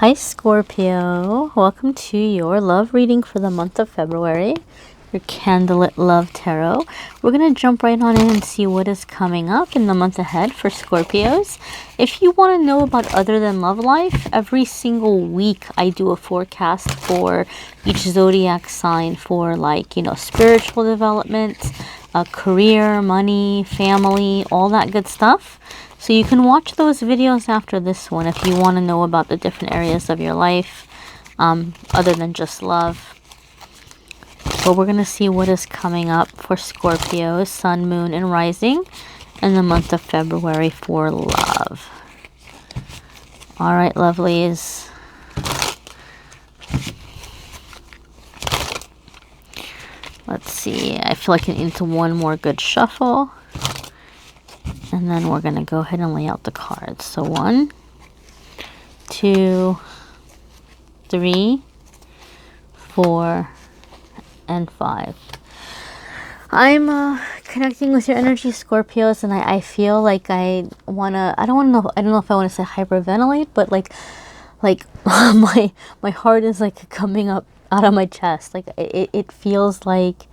Hi Scorpio, welcome to your love reading for the month of February, your Candlelit Love Tarot. We're going to jump right on in and see what is coming up in the month ahead for Scorpios. If you want to know about other than love life, every single week I do a forecast for each zodiac sign for spiritual development, career, money, family, all that good stuff. So you can watch those videos after this one if you want to know about the different areas of your life other than just love. But we're going to see what is coming up for Scorpio, Sun, Moon, and Rising in the month of February for love. All right, lovelies. Let's see. I feel like I need one more good shuffle. And then we're going to go ahead and lay out the cards. So 1, 2, 3, 4, and 5. I'm connecting with your energy, Scorpios, and I feel like I don't know if I want to say hyperventilate, but like my heart is like coming up out of my chest. Like it feels like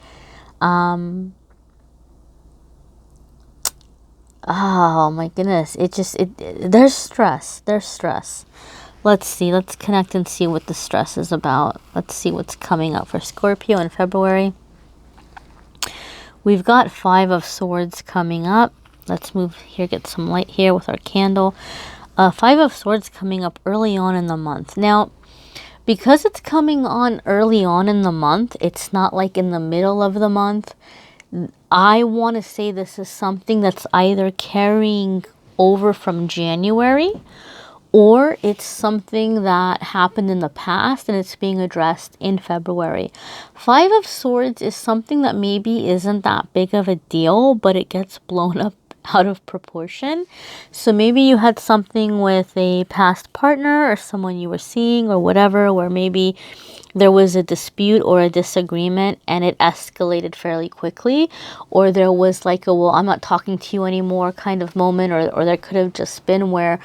oh my goodness, there's stress. Let's see, let's connect and see what the stress is about. Let's see what's coming up for Scorpio in February. We've got 5 of Swords coming up. Let's move here, get some light here with our candle. 5 of Swords coming up early on in the month. Now, because it's coming on early on in the month, it's not like in the middle of the month. I want to say this is something that's either carrying over from January, or it's something that happened in the past and it's being addressed in February. 5 of Swords is something that maybe isn't that big of a deal, but it gets blown up out of proportion. So maybe you had something with a past partner or someone you were seeing or whatever, where maybe there was a dispute or a disagreement and it escalated fairly quickly, or there was like a, well, I'm not talking to you anymore kind of moment, or there could have just been where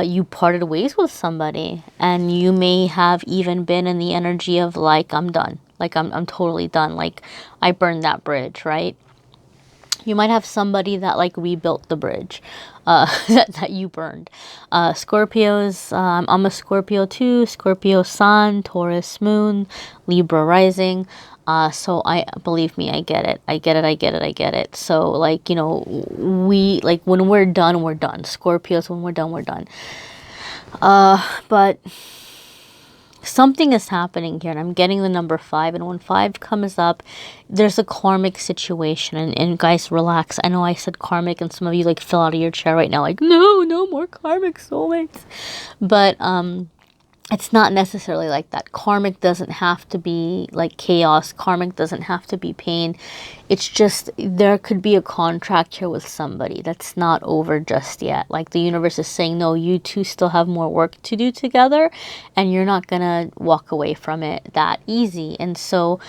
you parted ways with somebody and you may have even been in the energy of like, I'm done, like I'm totally done, like I burned that bridge, right? You might have somebody that like rebuilt the bridge that you burned. Scorpios, I'm a Scorpio too. Scorpio Sun, Taurus Moon, Libra Rising. So believe me, I get it. So like, you know, we like when we're done, we're done. Scorpios, when we're done, we're done. But something is happening here, and I'm getting the number 5, and when 5 comes up, there's a karmic situation, and guys, relax. I know I said karmic, and some of you like fell out of your chair right now, like, no more karmic soulmates, but it's not necessarily like that. Karmic doesn't have to be like chaos. Karmic doesn't have to be pain. It's just there could be a contract here with somebody that's not over just yet. Like the universe is saying, no, you two still have more work to do together and you're not going to walk away from it that easy. And so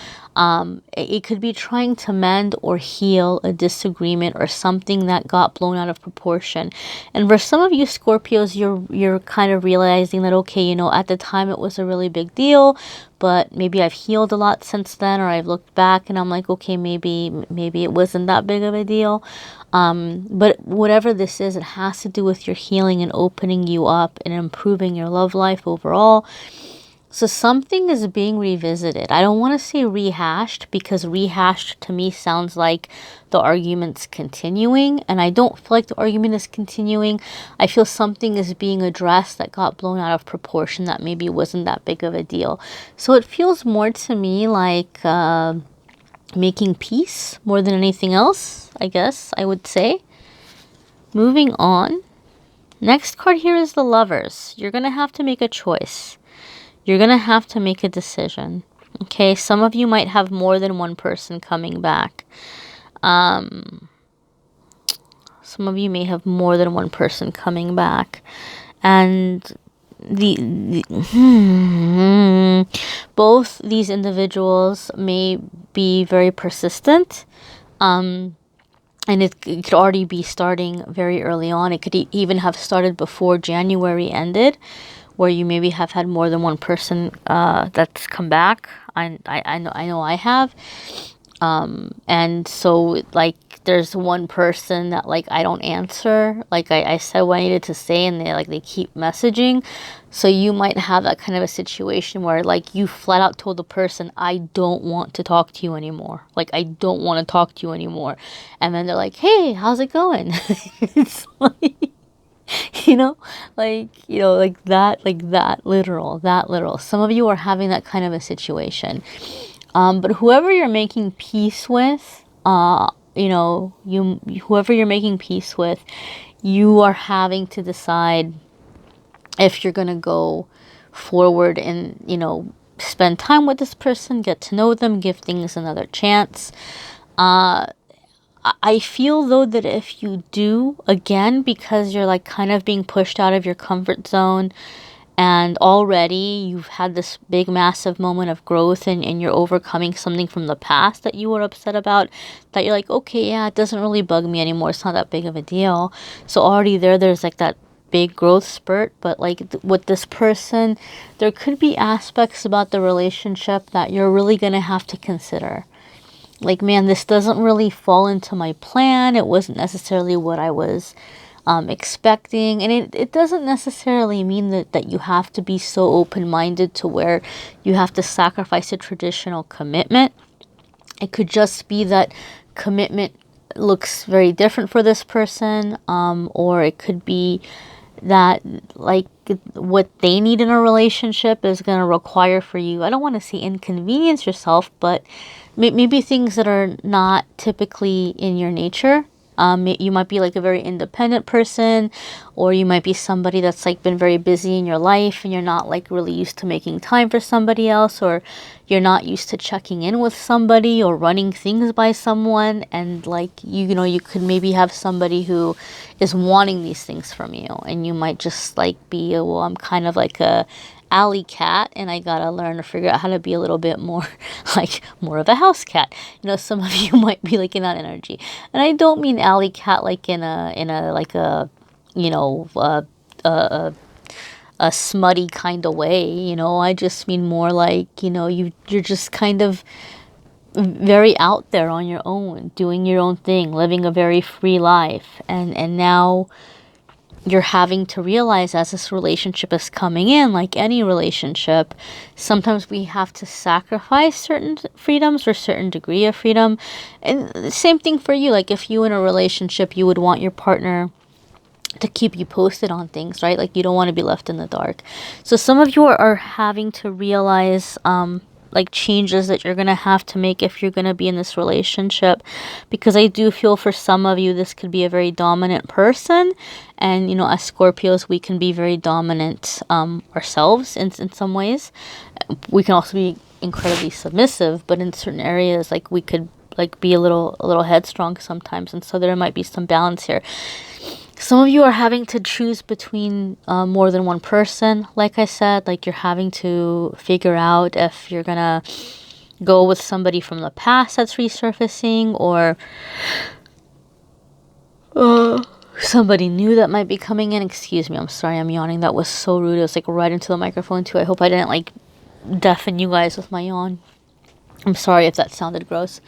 it could be trying to mend or heal a disagreement or something that got blown out of proportion. And for some of you Scorpios, you're kind of realizing that, okay, you know, at the time it was a really big deal, but maybe I've healed a lot since then, or I've looked back and I'm like, okay, maybe it wasn't that big of a deal. But whatever this is, it has to do with your healing and opening you up and improving your love life overall. So something is being revisited. I don't want to say rehashed, because rehashed to me sounds like the argument's continuing, and I don't feel like the argument is continuing. I feel something is being addressed that got blown out of proportion that maybe wasn't that big of a deal. So it feels more to me like making peace more than anything else, I guess I would say. Moving on. Next card here is the Lovers. You're going to have to make a choice. You're going to have to make a decision. Okay, some of you might have more than one person coming back. Some of you may have more than one person coming back. And both these individuals may be very persistent. And it could already be starting very early on. It could even have started before January ended, where you maybe have had more than one person that's come back. I know I have. And so like there's one person that like I don't answer. Like I said what I needed to say, and they keep messaging. So you might have that kind of a situation where like you flat out told the person, I don't want to talk to you anymore. Like I don't want to talk to you anymore. And then they're like, hey, how's it going? It's like, like that literal. Some of you are having that kind of a situation. But whoever you're making peace with, whoever you're making peace with, you are having to decide if you're going to go forward and, spend time with this person, get to know them, give things another chance. I feel though that if you do, again, because you're like kind of being pushed out of your comfort zone, and already you've had this big massive moment of growth, and you're overcoming something from the past that you were upset about, that you're like, okay, yeah, it doesn't really bug me anymore. It's not that big of a deal. So already there's like that big growth spurt. But like with this person, there could be aspects about the relationship that you're really going to have to consider. Like, man, this doesn't really fall into my plan. It wasn't necessarily what I was expecting. And it doesn't necessarily mean that you have to be so open-minded to where you have to sacrifice a traditional commitment. It could just be that commitment looks very different for this person. Or it could be that like what they need in a relationship is going to require for you, I don't want to say inconvenience yourself, but maybe things that are not typically in your nature. You might be like a very independent person, or you might be somebody that's like been very busy in your life and you're not like really used to making time for somebody else, or you're not used to checking in with somebody or running things by someone. And like, you could maybe have somebody who is wanting these things from you, and you might just like be, well, I'm kind of like a alley cat, and I gotta learn to figure out how to be a little bit more like more of a house cat. Some of you might be like in that energy, and I don't mean alley cat like in a like a a smutty kind of way. I just mean more like you're just kind of very out there on your own, doing your own thing, living a very free life, and now you're having to realize as this relationship is coming in, like any relationship, sometimes we have to sacrifice certain freedoms or certain degree of freedom. And the same thing for you. Like if you in a relationship, you would want your partner to keep you posted on things, right? Like you don't want to be left in the dark. So some of you are having to realize like changes that you're going to have to make if you're going to be in this relationship, because I do feel for some of you this could be a very dominant person, and as Scorpios we can be very dominant ourselves in some ways. We can also be incredibly submissive, but in certain areas like we could like be a little headstrong sometimes, and so there might be some balance here. Some of you are having to choose between more than one person. Like I said, like you're having to figure out if you're gonna go with somebody from the past that's resurfacing, or somebody new that might be coming in. Excuse me, I'm sorry, I'm yawning. That was so rude. It was like right into the microphone too. I hope I didn't like deafen you guys with my yawn. I'm sorry if that sounded gross.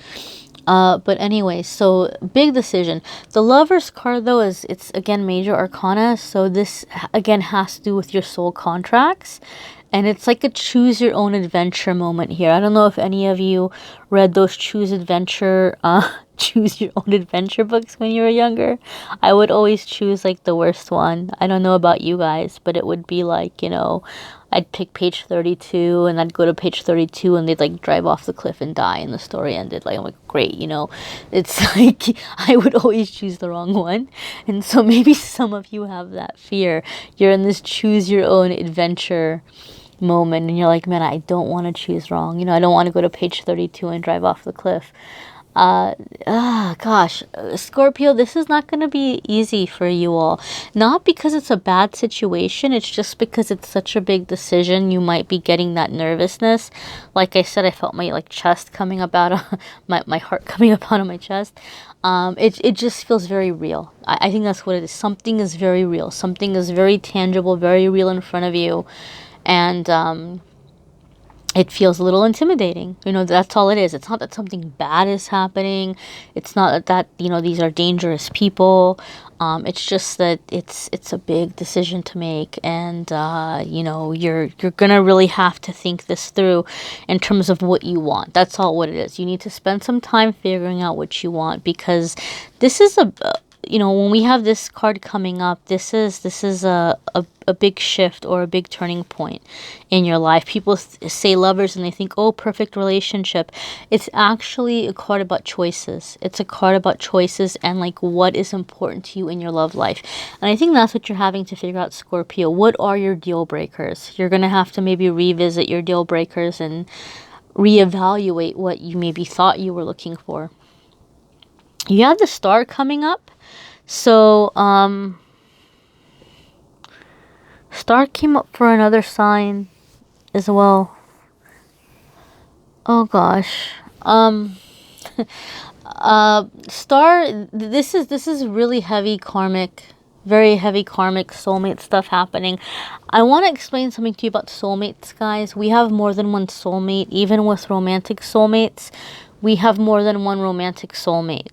But anyway, so big decision. The Lover's card though it's again major arcana, so this again has to do with your soul contracts, and it's like a choose your own adventure moment here. I don't know if any of you read those choose your own adventure books when you were younger. I would always choose like the worst one. I don't know about you guys, but it would be like, I'd pick page 32 and I'd go to page 32 and they'd like drive off the cliff and die and the story ended. Like, I'm like, great, it's like I would always choose the wrong one. And so maybe some of you have that fear. You're in this choose your own adventure moment and you're like, man, I don't want to choose wrong. I don't want to go to page 32 and drive off the cliff. Gosh, Scorpio, this is not going to be easy for you all. Not because it's a bad situation, it's just because it's such a big decision. You might be getting that nervousness. Like I said, I felt my like chest coming up out of my heart coming up out of my chest. It just feels very real. I think that's what it is. Something is very real. Something is very tangible, very real in front of you, and it feels a little intimidating. You know, that's all it is. It's not that something bad is happening. It's not that, you know, these are dangerous people. It's just that it's a big decision to make, and you know, you're gonna really have to think this through in terms of what you want. That's all what it is. You need to spend some time figuring out what you want, because this is you know, when we have this card coming up, this is a big shift or a big turning point in your life. People say lovers and they think, oh, perfect relationship. It's actually a card about choices. It's a card about choices and like what is important to you in your love life. And I think that's what you're having to figure out, Scorpio. What are your deal breakers? You're going to have to maybe revisit your deal breakers and reevaluate what you maybe thought you were looking for. You have the Star coming up. So, Star came up for another sign as well. Oh gosh. Star, this is really heavy karmic, very heavy karmic soulmate stuff happening. I want to explain something to you about soulmates, guys. We have more than one soulmate. Even with romantic soulmates, we have more than one romantic soulmate.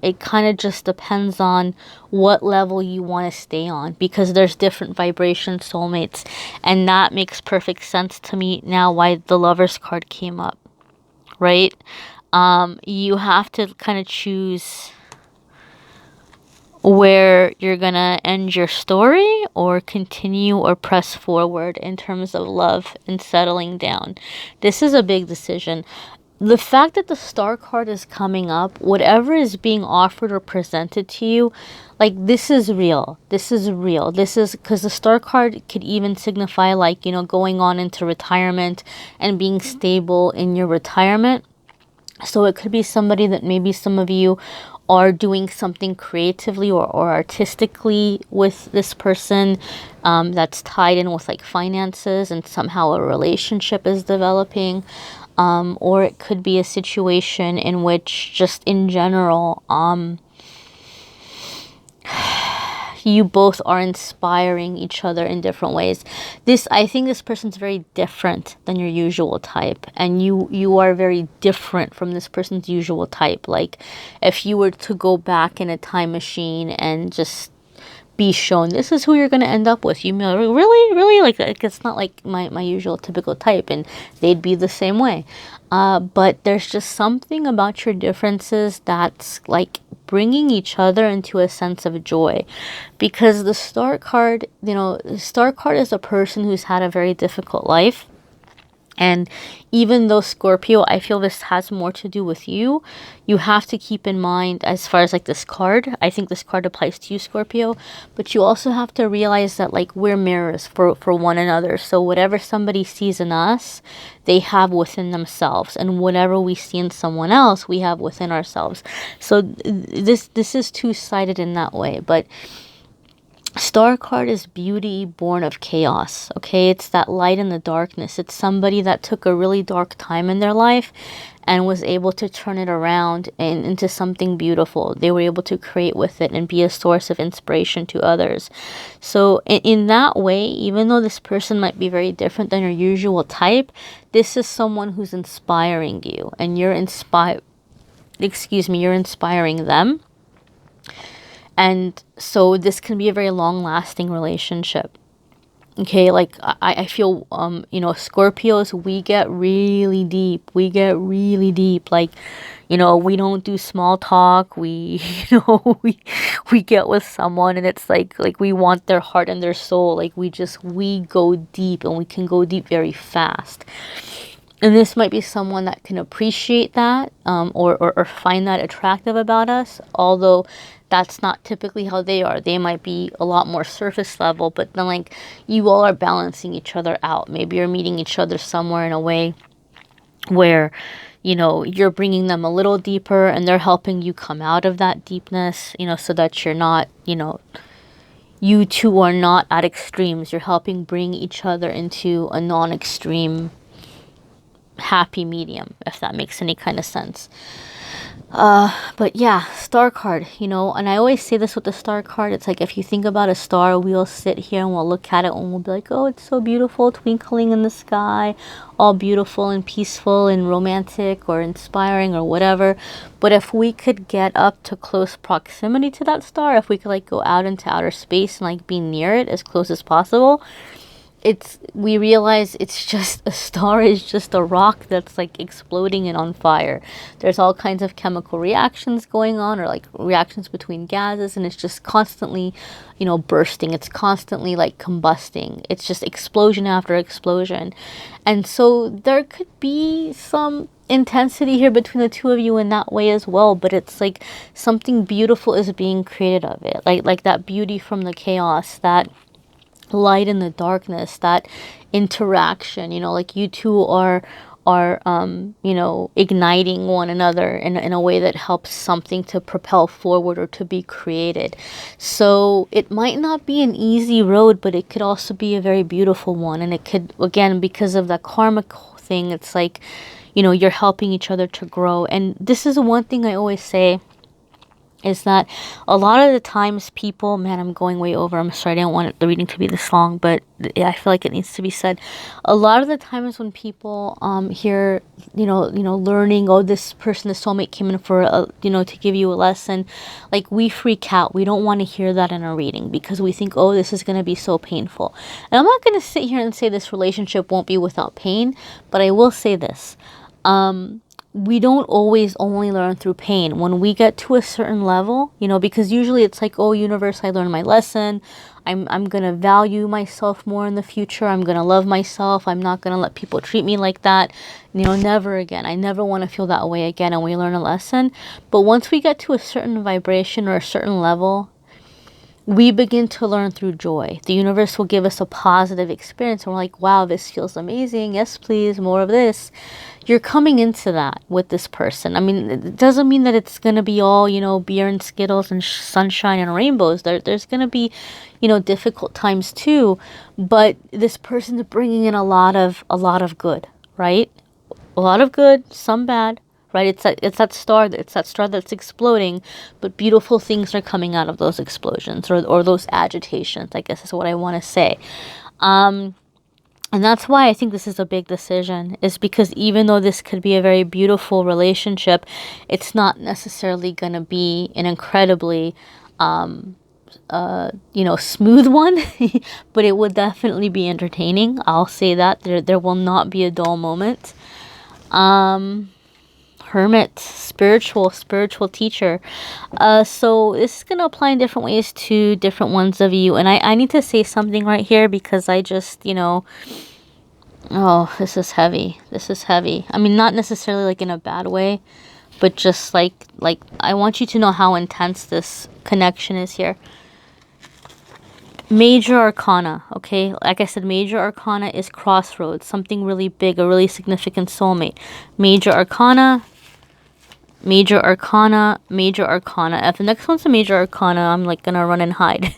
It kind of just depends on what level you want to stay on, because there's different vibration soulmates, and that makes perfect sense to me now why the Lovers card came up, right? You have to kind of choose where you're gonna end your story or continue or press forward in terms of love and settling down. This is a big decision. The fact that the Star card is coming up, whatever is being offered or presented to you, like, this is real. This is real. This is because the Star card could even signify, like, you know, going on into retirement and being stable in your retirement. So it could be somebody that maybe some of you are doing something creatively or artistically with this person, that's tied in with like finances, and somehow a relationship is developing. Or it could be a situation in which just in general, you both are inspiring each other in different ways. I think this person's very different than your usual type, and you are very different from this person's usual type. Like, if you were to go back in a time machine and just be shown this is who you're going to end up with, you know, really like it's not like my usual typical type, and they'd be the same way. But there's just something about your differences that's like bringing each other into a sense of joy, because the Star card, you know, the Star card is a person who's had a very difficult life. And even though, Scorpio, I feel this has more to do with you, you have to keep in mind, as far as like this card, I think this card applies to you, Scorpio, but you also have to realize that like we're mirrors for one another. So whatever somebody sees in us, they have within themselves, and whatever we see in someone else, we have within ourselves. So this is two-sided in that way. But Star card is beauty born of chaos, okay? It's that light in the darkness. It's somebody that took a really dark time in their life and was able to turn it around and into something beautiful. They were able to create with it and be a source of inspiration to others. So in that way, even though this person might be very different than your usual type, this is someone who's inspiring you, and you're you're inspiring them. And so this can be a very long-lasting relationship. Okay, like I feel, you know, Scorpios, we get really deep. We get really deep. Like, you know, we don't do small talk. We, you know, we get with someone and it's like we want their heart and their soul. Like we go deep, and we can go deep very fast. And this might be someone that can appreciate that, or find that attractive about us, although that's not typically how they are. They might be a lot more surface level, but then like you all are balancing each other out. Maybe you're meeting each other somewhere in a way where, you're bringing them a little deeper and they're helping you come out of that deepness, so that you're not, you two are not at extremes. You're helping bring each other into a non-extreme happy medium, if that makes any kind of sense. But yeah, star card, and I always say this with the star card. It's like, if you think about a star, we'll sit here and we'll look at it and we'll be like, oh, it's so beautiful, twinkling in the sky, all beautiful and peaceful and romantic or inspiring or whatever. But if we could get up to close proximity to that star, if we could like go out into outer space and like be near it as close as possible, we realize it's just a star is just a rock that's like exploding and on fire. There's all kinds of chemical reactions going on, or like reactions between gases, and it's just constantly, bursting. It's constantly like combusting. It's just explosion after explosion. And so there could be some intensity here between the two of you in that way as well, but it's like something beautiful is being created of it, like that beauty from the chaos, that light in the darkness, that interaction, like you two are igniting one another in a way that helps something to propel forward or to be created. So it might not be an easy road, but it could also be a very beautiful one. And it could, again, because of the karmic thing, it's like, you're helping each other to grow. And this is one thing I always say, is that a lot of the times people, man, I'm going way over. I'm sorry, I didn't want the reading to be this long, but I feel like it needs to be said. A lot of the times when people hear, learning, oh, this person, the soulmate came in for, to give you a lesson, like we freak out. We don't want to hear that in a reading because we think, oh, this is going to be so painful. And I'm not going to sit here and say this relationship won't be without pain, but I will say this. We don't always only learn through pain. When we get to a certain level, because usually it's like, oh, universe, I learned my lesson. I'm going to value myself more in the future. I'm going to love myself. I'm not going to let people treat me like that. Never again. I never want to feel that way again. And we learn a lesson. But once we get to a certain vibration or a certain level, we begin to learn through joy. The universe will give us a positive experience. And we're like, wow, this feels amazing. Yes, please, more of this. You're coming into that with this person. I mean, it doesn't mean that it's going to be all, beer and Skittles and sunshine and rainbows. There's going to be, difficult times too. But this person's bringing in a lot of good, right? A lot of good, some bad. Right, it's that star that's exploding, but beautiful things are coming out of those explosions or those agitations, I guess is what I want to say. And that's why I think this is a big decision, is because even though this could be a very beautiful relationship, it's not necessarily going to be an incredibly smooth one, but it would definitely be entertaining. I'll say that there will not be a dull moment. Hermit, spiritual teacher. So this is going to apply in different ways to different ones of you. And I need to say something right here because I just, oh, this is heavy. I mean, not necessarily like in a bad way, but just like I want you to know how intense this connection is here. Major arcana, okay? Like I said, major arcana is crossroads, something really big, a really significant soulmate. Major arcana. If the next one's a major arcana, I'm like gonna run and hide.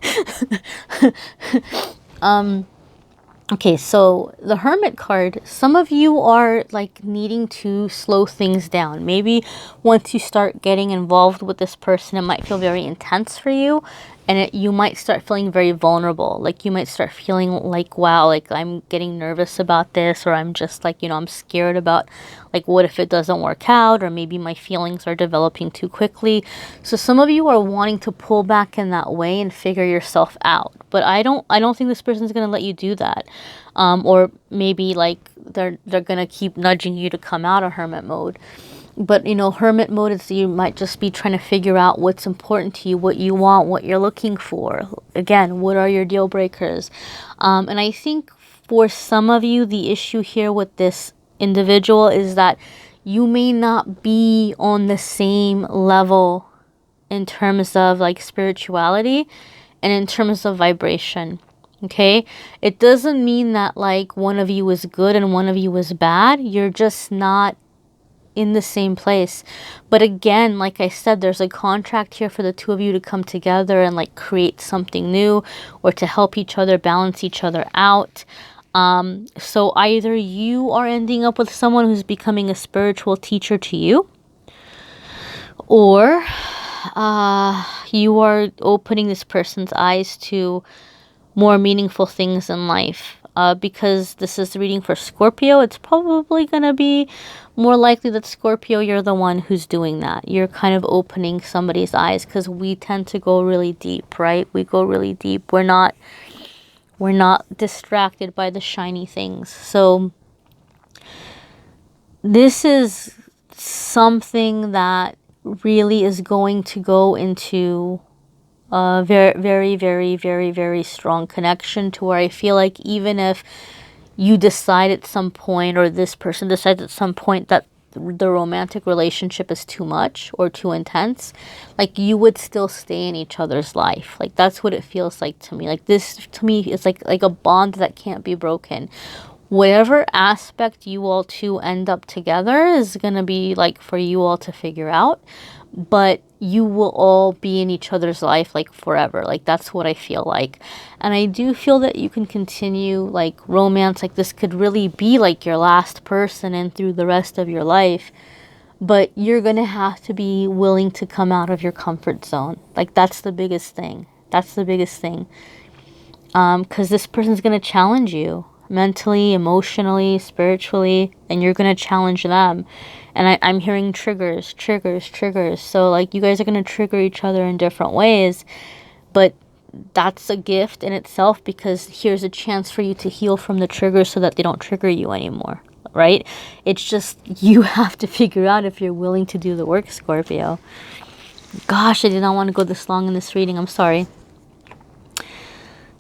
Okay, so the Hermit card, some of you are like needing to slow things down. Maybe once you start getting involved with this person, it might feel very intense for you. And you might start feeling very vulnerable. Like you might start feeling like, wow, like I'm getting nervous about this, or I'm just like, I'm scared about like, what if it doesn't work out, or maybe my feelings are developing too quickly. So some of you are wanting to pull back in that way and figure yourself out. But I don't think this person's going to let you do that. Or maybe like they're going to keep nudging you to come out of hermit mode. But, hermit mode is you might just be trying to figure out what's important to you, what you want, what you're looking for. Again, what are your deal breakers? And I think for some of you, the issue here with this individual is that you may not be on the same level in terms of like spirituality and in terms of vibration. Okay? It doesn't mean that like one of you is good and one of you is bad. You're just not in the same place. But again, like I said, there's a contract here for the two of you to come together and like create something new, or to help each other, balance each other out. So either you are ending up with someone who's becoming a spiritual teacher to you, or you are opening this person's eyes to more meaningful things in life. Because this is the reading for Scorpio, it's probably going to be more likely that Scorpio, you're the one who's doing that. You're kind of opening somebody's eyes, because we tend to go really deep, right? We go really deep. We're not distracted by the shiny things. So this is something that really is going to go into a very, very, very, very, very strong connection, to where I feel like even if you decide at some point, or this person decides at some point, that the romantic relationship is too much or too intense, like you would still stay in each other's life. Like that's what it feels like to me. Like this to me is like a bond that can't be broken. Whatever aspect you all two end up together is going to be like for you all to figure out, but you will all be in each other's life like forever. Like that's what I feel like. And I do feel that you can continue like romance. Like this could really be like your last person and through the rest of your life, but you're going to have to be willing to come out of your comfort zone. Like that's the biggest thing. That's the biggest thing. Because this person's going to challenge you mentally, emotionally, spiritually, and you're going to challenge them. And I'm hearing triggers. So like you guys are going to trigger each other in different ways, but that's a gift in itself, because here's a chance for you to heal from the triggers so that they don't trigger you anymore, right? It's just you have to figure out if you're willing to do the work, Scorpio. Gosh, I did not want to go this long in this reading. I'm sorry.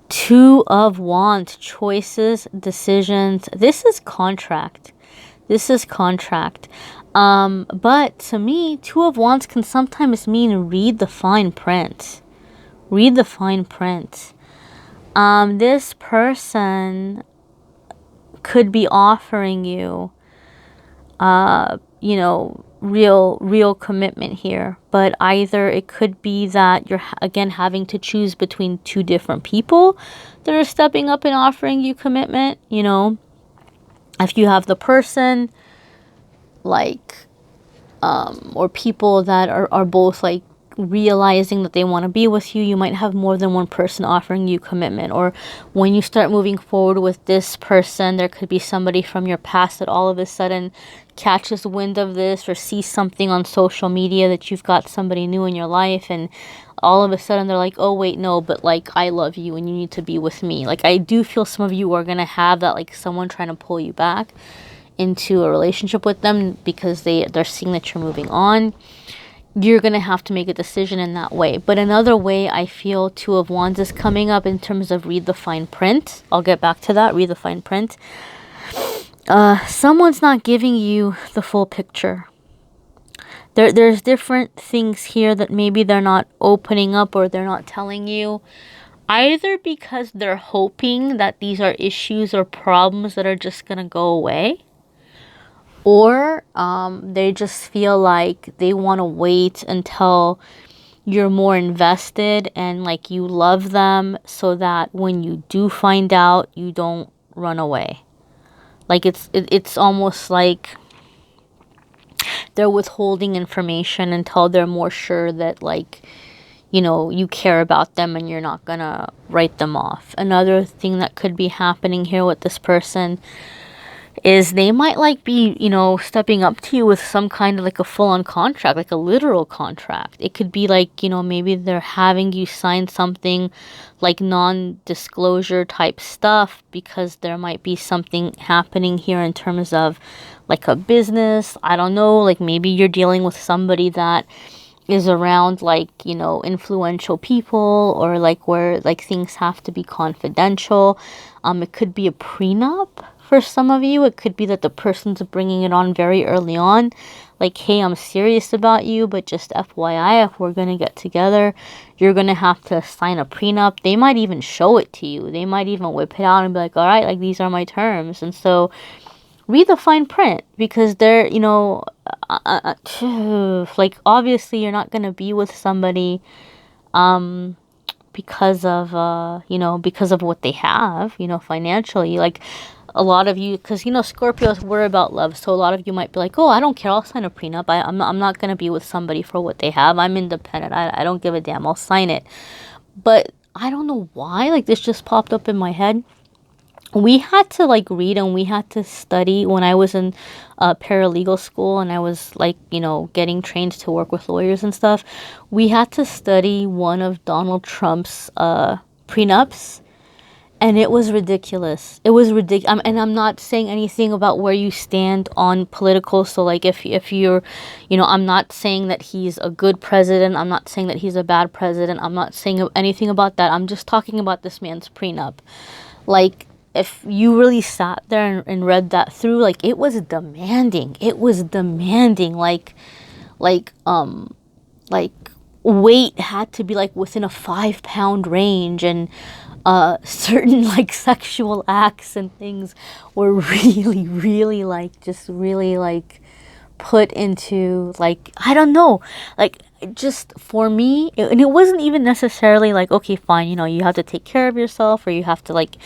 Two of Wands, choices, decisions. This is contract. But to me, Two of Wands can sometimes mean read the fine print. This person could be offering you, real commitment here. But either it could be that you're, again, having to choose between two different people that are stepping up and offering you commitment. If you have the person, like, or people that are both, like, realizing that they want to be with you, you might have more than one person offering you commitment. Or when you start moving forward with this person, there could be somebody from your past that all of a sudden catches wind of this, or sees something on social media that you've got somebody new in your life, and all of a sudden they're like, oh wait, no, but like I love you and you need to be with me. Like I do feel some of you are going to have that, like someone trying to pull you back into a relationship with them because they're seeing that you're moving on. You're going to have to make a decision in that way. But another way I feel Two of Wands is coming up in terms of read the fine print. I'll get back to that. Read the fine print. Someone's not giving you the full picture. There's different things here that maybe they're not opening up, or they're not telling you. Either because they're hoping that these are issues or problems that are just going to go away, or they just feel like they want to wait until you're more invested and like you love them, so that when you do find out, you don't run away. Like it's almost like they're withholding information until they're more sure that, like, you care about them and you're not gonna write them off. Another thing that could be happening here with this person is they might like be, stepping up to you with some kind of like a full-on contract, like a literal contract. It could be like, maybe they're having you sign something like non-disclosure type stuff, because there might be something happening here in terms of like a business. I don't know, like maybe you're dealing with somebody that is around like, influential people, or like where like things have to be confidential. It could be a prenup for some of you. It could be that the person's bringing it on very early on. like, hey, I'm serious about you, but just FYI, if we're gonna get together, you're gonna have to sign a prenup. They might even show it to you. They might even whip it out and be like, all right, like, these are my terms. And so read the fine print, because they're, you know, like, obviously you're not gonna be with somebody because of you know, because of what they have, you know, financially. Like, a lot of you, because, you know, Scorpios worry about love, so a lot of you might be like, oh, I don't care, I'll sign a prenup. I'm not gonna be with somebody for what they have. I'm independent. I don't give a damn, I'll sign it. But I don't know why, like, this just popped up in my head. We had to, like, read and we had to study when I was in paralegal school, and I was, like, you know, getting trained to work with lawyers and stuff. We had to study one of Donald Trump's prenups, and it was ridiculous. It was ridiculous. And I'm not saying anything about where you stand on political. So, like, if you're, you know, I'm not saying that he's a good president. I'm not saying that he's a bad president. I'm not saying anything about that. I'm just talking about this man's prenup. Like, if you really sat there and read that through, like, it was demanding. It was demanding. Like weight had to be, like, within a 5-pound range, and certain, like, sexual acts and things were really, really, like, just really, like, put into, like, I don't know, like, just for me, and it wasn't even necessarily like, okay, fine, you know, you have to take care of yourself, or you have to, like,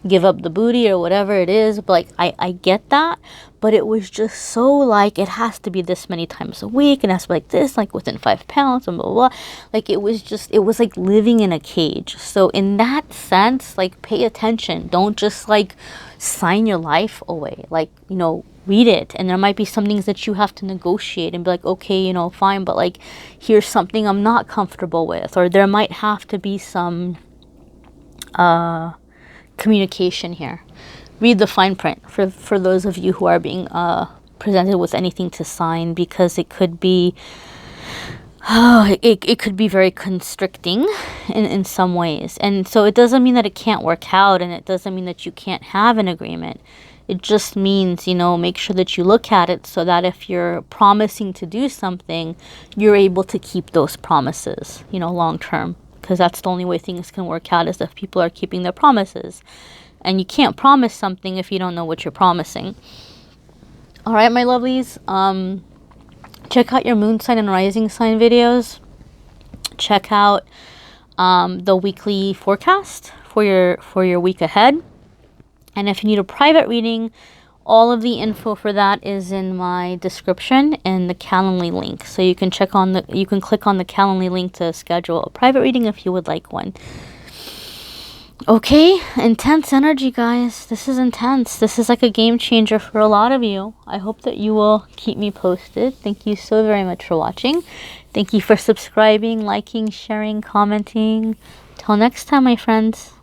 give up the booty or whatever it is. But, like, I get that, but it was just so, like, it has to be this many times a week, and it has to be like this, like, within 5 pounds, and blah, blah, blah. Like, it was like living in a cage. So in that sense, like, pay attention. Don't just, like, sign your life away. Like, you know, read it, and there might be some things that you have to negotiate and be like, okay, you know, fine, but, like, here's something I'm not comfortable with, or there might have to be some communication here. Read the fine print for those of you who are being presented with anything to sign, because it could be it could be very constricting in some ways. And so it doesn't mean that it can't work out, and it doesn't mean that you can't have an agreement. It just means, you know, make sure that you look at it so that if you're promising to do something, you're able to keep those promises, you know, long term. Because that's the only way things can work out, is if people are keeping their promises. And you can't promise something if you don't know what you're promising. All right, my lovelies. Check out your moon sign and rising sign videos. Check out the weekly forecast for your week ahead. And if you need a private reading, all of the info for that is in my description and the Calendly link. So you can click on the Calendly link to schedule a private reading if you would like one. Okay, intense energy, guys. This is intense. This is like a game changer for a lot of you. I hope that you will keep me posted. Thank you so very much for watching. Thank you for subscribing, liking, sharing, commenting. Till next time, my friends.